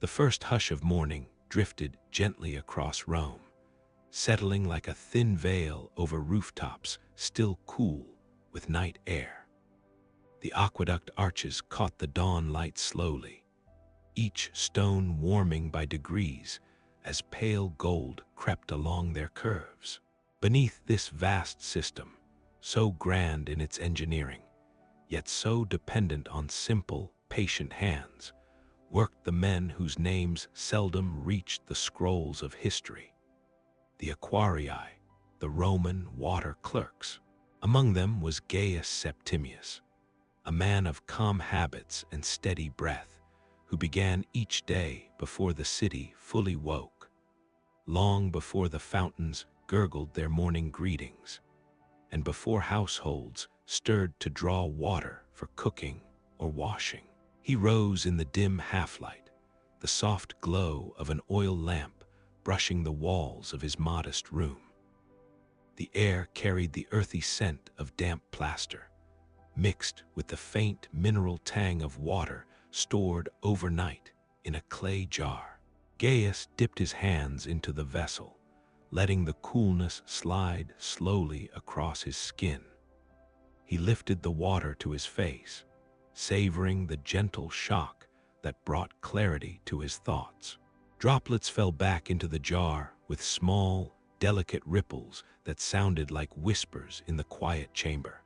The first hush of morning drifted gently across Rome, settling like a thin veil over rooftops still cool with night air. The aqueduct arches caught the dawn light slowly, each stone warming by degrees as pale gold crept along their curves. Beneath this vast system, so grand in its engineering, yet so dependent on simple, patient hands, worked the men whose names seldom reached the scrolls of history. The aquarii, the Roman water clerks. Among them was Gaius Septimius, a man of calm habits and steady breath, who began each day before the city fully woke, long before the fountains gurgled their morning greetings, and before households stirred to draw water for cooking or washing. He rose in the dim half-light, the soft glow of an oil lamp brushing the walls of his modest room. The air carried the earthy scent of damp plaster, mixed with the faint mineral tang of water stored overnight in a clay jar. Gaius dipped his hands into the vessel, letting the coolness slide slowly across his skin. He lifted the water to his face, savoring the gentle shock that brought clarity to his thoughts. Droplets fell back into the jar with small, delicate ripples that sounded like whispers in the quiet chamber.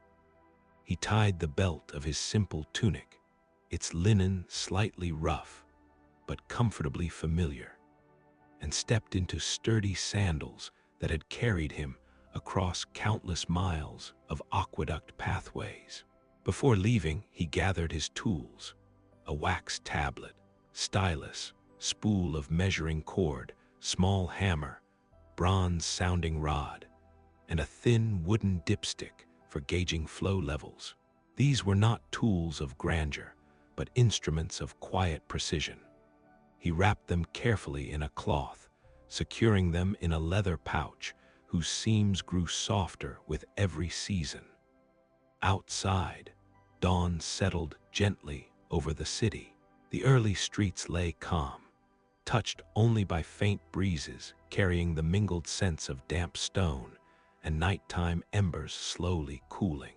He tied the belt of his simple tunic, its linen slightly rough, but comfortably familiar, and stepped into sturdy sandals that had carried him across countless miles of aqueduct pathways. Before leaving, he gathered his tools: a wax tablet, stylus, spool of measuring cord, small hammer, bronze-sounding rod, and a thin wooden dipstick for gauging flow levels. These were not tools of grandeur, but instruments of quiet precision. He wrapped them carefully in a cloth, securing them in a leather pouch whose seams grew softer with every season. Outside, dawn settled gently over the city. The early streets lay calm, touched only by faint breezes carrying the mingled scents of damp stone and nighttime embers slowly cooling.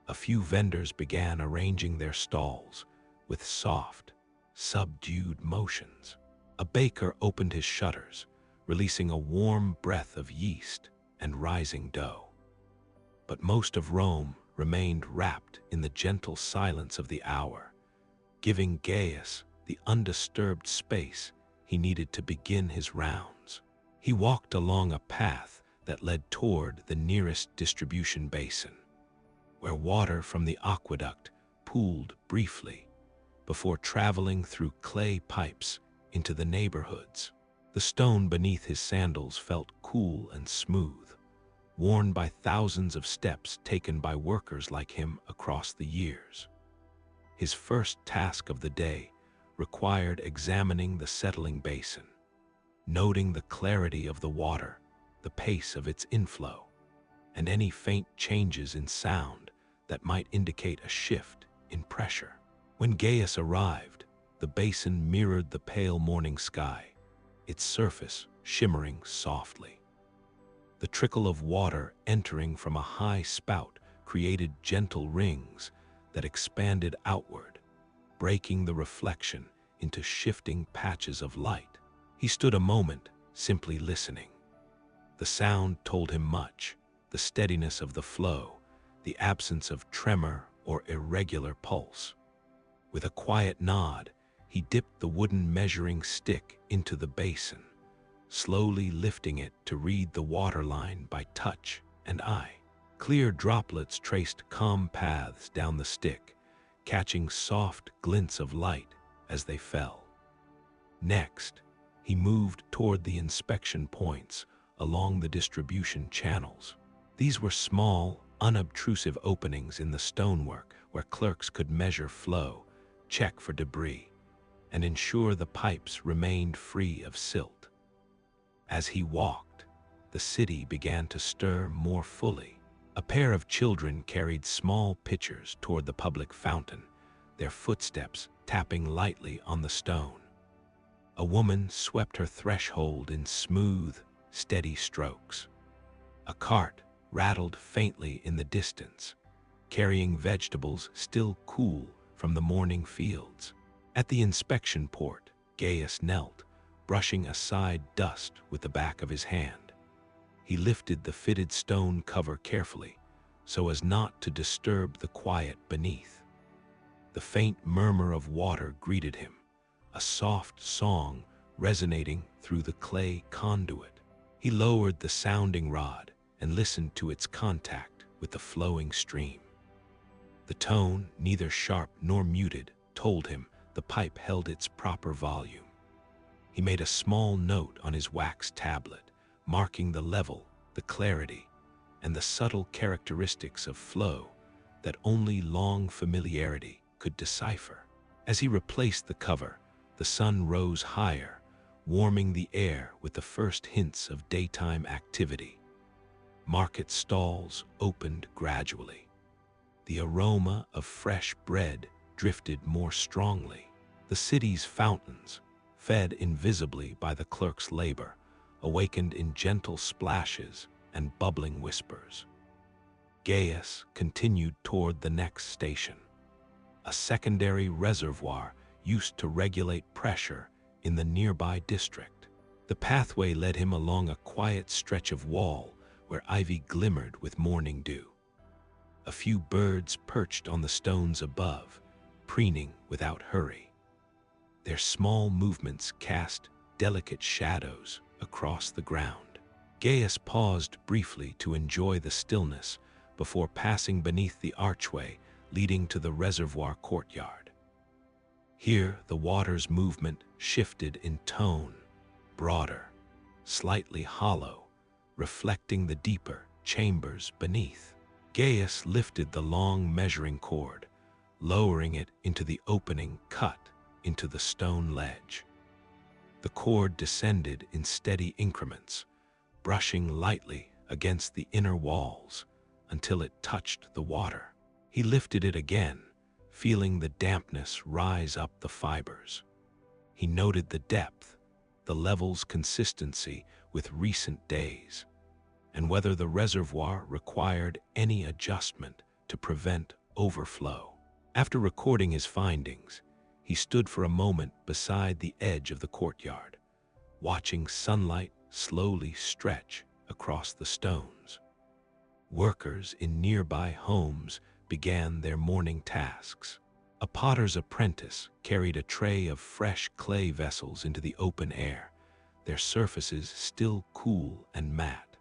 A few vendors began arranging their stalls with soft, subdued motions. A baker opened his shutters, releasing a warm breath of yeast and rising dough. But most of Rome remained wrapped in the gentle silence of the hour, giving Gaius the undisturbed space he needed to begin his rounds. He walked along a path that led toward the nearest distribution basin, where water from the aqueduct pooled briefly before traveling through clay pipes into the neighborhoods. The stone beneath his sandals felt cool and smooth, worn by thousands of steps taken by workers like him across the years. His first task of the day required examining the settling basin, noting the clarity of the water, the pace of its inflow, and any faint changes in sound that might indicate a shift in pressure. When Gaius arrived, the basin mirrored the pale morning sky, its surface shimmering softly. The trickle of water entering from a high spout created gentle rings that expanded outward, breaking the reflection into shifting patches of light. He stood a moment, simply listening. The sound told him much: the steadiness of the flow, the absence of tremor or irregular pulse. With a quiet nod, he dipped the wooden measuring stick into the basin, slowly lifting it to read the waterline by touch and eye. Clear droplets traced calm paths down the stick, catching soft glints of light as they fell. Next, he moved toward the inspection points along the distribution channels. These were small, unobtrusive openings in the stonework where clerks could measure flow, check for debris, and ensure the pipes remained free of silt. As he walked, the city began to stir more fully. A pair of children carried small pitchers toward the public fountain, their footsteps tapping lightly on the stone. A woman swept her threshold in smooth, steady strokes. A cart rattled faintly in the distance, carrying vegetables still cool from the morning fields. At the inspection port, Gaius knelt, brushing aside dust with the back of his hand. He lifted the fitted stone cover carefully, so as not to disturb the quiet beneath. The faint murmur of water greeted him, a soft song resonating through the clay conduit. He lowered the sounding rod and listened to its contact with the flowing stream. The tone, neither sharp nor muted, told him the pipe held its proper volume. He made a small note on his wax tablet, marking the level, the clarity, and the subtle characteristics of flow that only long familiarity could decipher. As he replaced the cover, the sun rose higher, warming the air with the first hints of daytime activity. Market stalls opened gradually. The aroma of fresh bread drifted more strongly. The city's fountains, fed invisibly by the clerk's labor, awakened in gentle splashes and bubbling whispers. Gaius continued toward the next station. A secondary reservoir used to regulate pressure in the nearby district. The pathway led him along a quiet stretch of wall where ivy glimmered with morning dew. A few birds perched on the stones above, preening without hurry. Their small movements cast delicate shadows across the ground. Gaius paused briefly to enjoy the stillness before passing beneath the archway leading to the reservoir courtyard. Here, the water's movement shifted in tone, broader, slightly hollow, reflecting the deeper chambers beneath. Gaius lifted the long measuring cord, lowering it into the opening cut into the stone ledge. The cord descended in steady increments, brushing lightly against the inner walls until it touched the water. He lifted it again, feeling the dampness rise up the fibers. He noted the depth, the level's consistency with recent days, and whether the reservoir required any adjustment to prevent overflow. After recording his findings, he stood for a moment beside the edge of the courtyard, watching sunlight slowly stretch across the stones. Workers in nearby homes began their morning tasks. A potter's apprentice carried a tray of fresh clay vessels into the open air, their surfaces still cool and matte.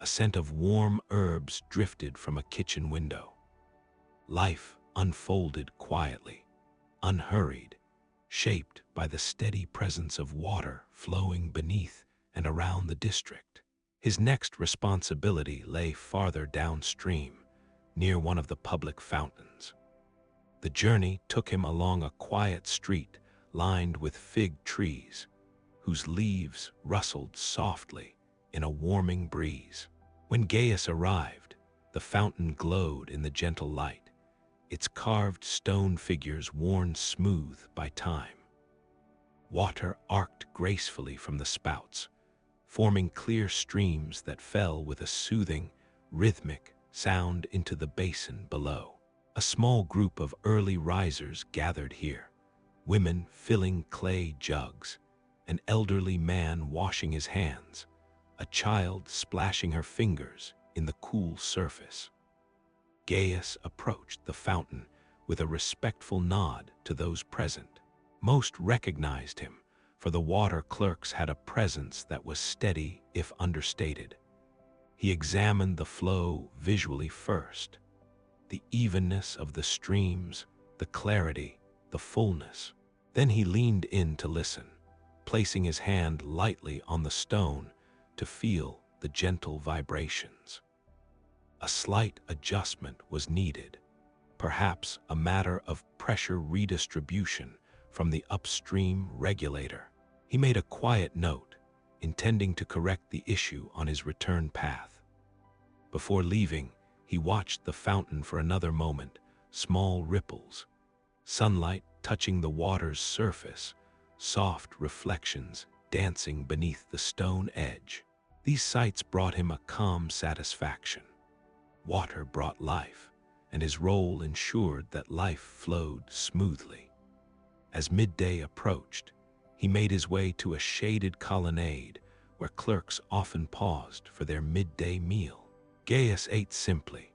A scent of warm herbs drifted from a kitchen window. Life unfolded quietly, unhurried, shaped by the steady presence of water flowing beneath and around the district. His next responsibility lay farther downstream, near one of the public fountains. The journey took him along a quiet street lined with fig trees, whose leaves rustled softly in a warming breeze. When Gaius arrived, the fountain glowed in the gentle light, its carved stone figures worn smooth by time. Water arced gracefully from the spouts, forming clear streams that fell with a soothing, rhythmic sound into the basin below. A small group of early risers gathered here, women filling clay jugs, an elderly man washing his hands, a child splashing her fingers in the cool surface. Gaius approached the fountain with a respectful nod to those present. Most recognized him, for the water clerks had a presence that was steady if understated. He examined the flow visually first, the evenness of the streams, the clarity, the fullness. Then he leaned in to listen, placing his hand lightly on the stone to feel the gentle vibrations. A slight adjustment was needed, perhaps a matter of pressure redistribution from the upstream regulator. He made a quiet note, intending to correct the issue on his return path. Before leaving, he watched the fountain for another moment, small ripples, sunlight touching the water's surface, soft reflections dancing beneath the stone edge. These sights brought him a calm satisfaction. Water brought life, and his role ensured that life flowed smoothly. As midday approached, he made his way to a shaded colonnade where clerks often paused for their midday meal. Gaius ate simply: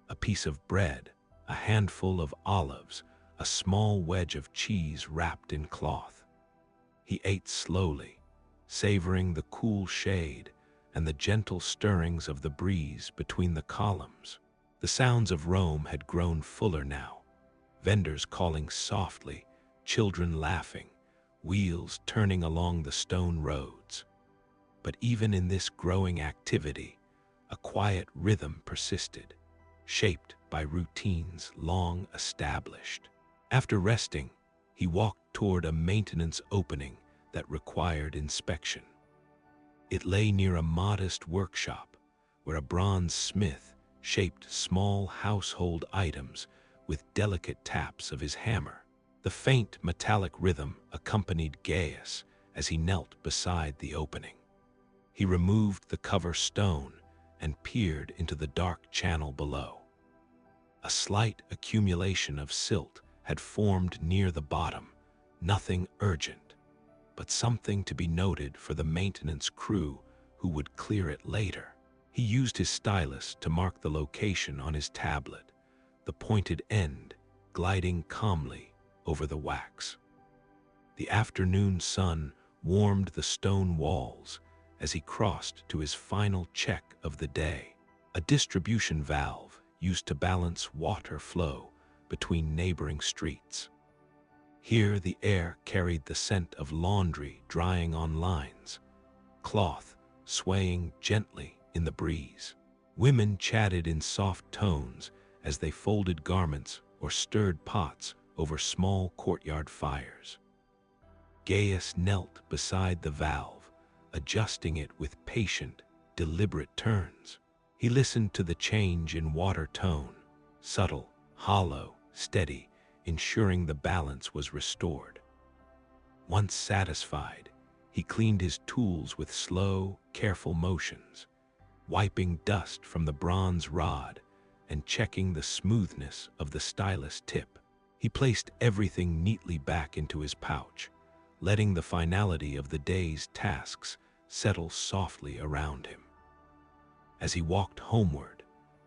a piece of bread, a handful of olives, a small wedge of cheese wrapped in cloth. He ate slowly, savoring the cool shade and the gentle stirrings of the breeze between the columns. The sounds of Rome had grown fuller now: vendors calling softly, children laughing, wheels turning along the stone roads. But even in this growing activity, a quiet rhythm persisted, shaped by routines long established. After resting, he walked toward a maintenance opening that required inspection. It lay near a modest workshop where a bronze smith shaped small household items with delicate taps of his hammer. The faint metallic rhythm accompanied Gaius as he knelt beside the opening. He removed the cover stone and peered into the dark channel below. A slight accumulation of silt had formed near the bottom, nothing urgent, but something to be noted for the maintenance crew who would clear it later. He used his stylus to mark the location on his tablet, the pointed end gliding calmly over the wax. The afternoon sun warmed the stone walls as he crossed to his final check of the day: a distribution valve used to balance water flow between neighboring streets. Here the air carried the scent of laundry drying on lines, cloth swaying gently in the breeze. Women chatted in soft tones as they folded garments or stirred pots over small courtyard fires. Gaius knelt beside the valve, adjusting it with patient, deliberate turns. He listened to the change in water tone, subtle, hollow, steady, ensuring the balance was restored. Once satisfied, he cleaned his tools with slow, careful motions, wiping dust from the bronze rod and checking the smoothness of the stylus tip. He placed everything neatly back into his pouch, letting the finality of the day's tasks settle softly around him. As he walked homeward,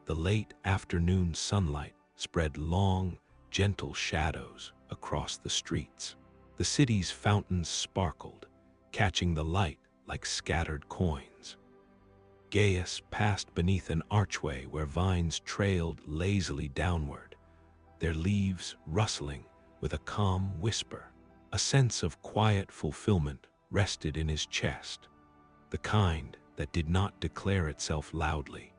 the late afternoon sunlight spread long, gentle shadows across the streets. The city's fountains sparkled, catching the light like scattered coins. Gaius passed beneath an archway where vines trailed lazily downward, their leaves rustling with a calm whisper. A sense of quiet fulfillment rested in his chest, the kind that did not declare itself loudly,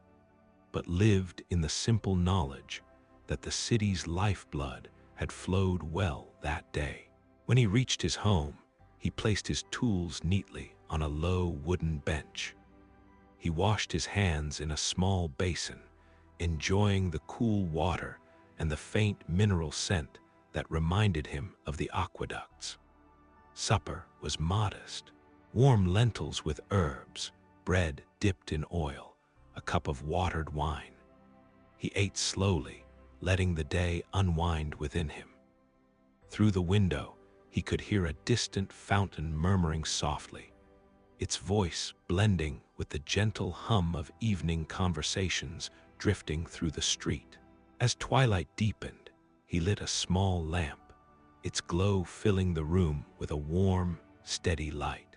but lived in the simple knowledge that the city's lifeblood had flowed well that day. When he reached his home, he placed his tools neatly on a low wooden bench. He washed his hands in a small basin, enjoying the cool water and the faint mineral scent that reminded him of the aqueducts. Supper was modest: warm lentils with herbs, bread dipped in oil, a cup of watered wine. He ate slowly, letting the day unwind within him. Through the window, he could hear a distant fountain murmuring softly, its voice blending with the gentle hum of evening conversations drifting through the street. As twilight deepened, he lit a small lamp, its glow filling the room with a warm, steady light.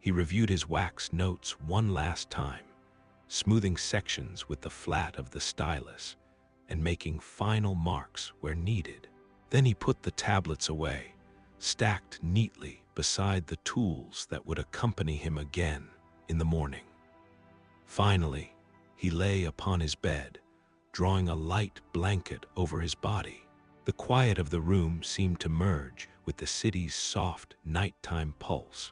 He reviewed his wax notes one last time, smoothing sections with the flat of the stylus and making final marks where needed. Then he put the tablets away, stacked neatly beside the tools that would accompany him again in the morning. Finally, he lay upon his bed, drawing a light blanket over his body. The quiet of the room seemed to merge with the city's soft nighttime pulse,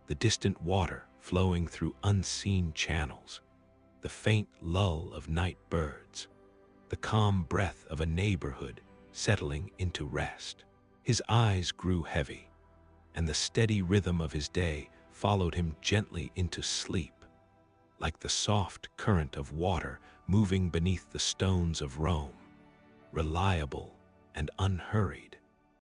the distant water flowing through unseen channels, the faint lull of night birds, the calm breath of a neighborhood settling into rest. His eyes grew heavy, and the steady rhythm of his day followed him gently into sleep, like the soft current of water moving beneath the stones of Rome, reliable and unhurried.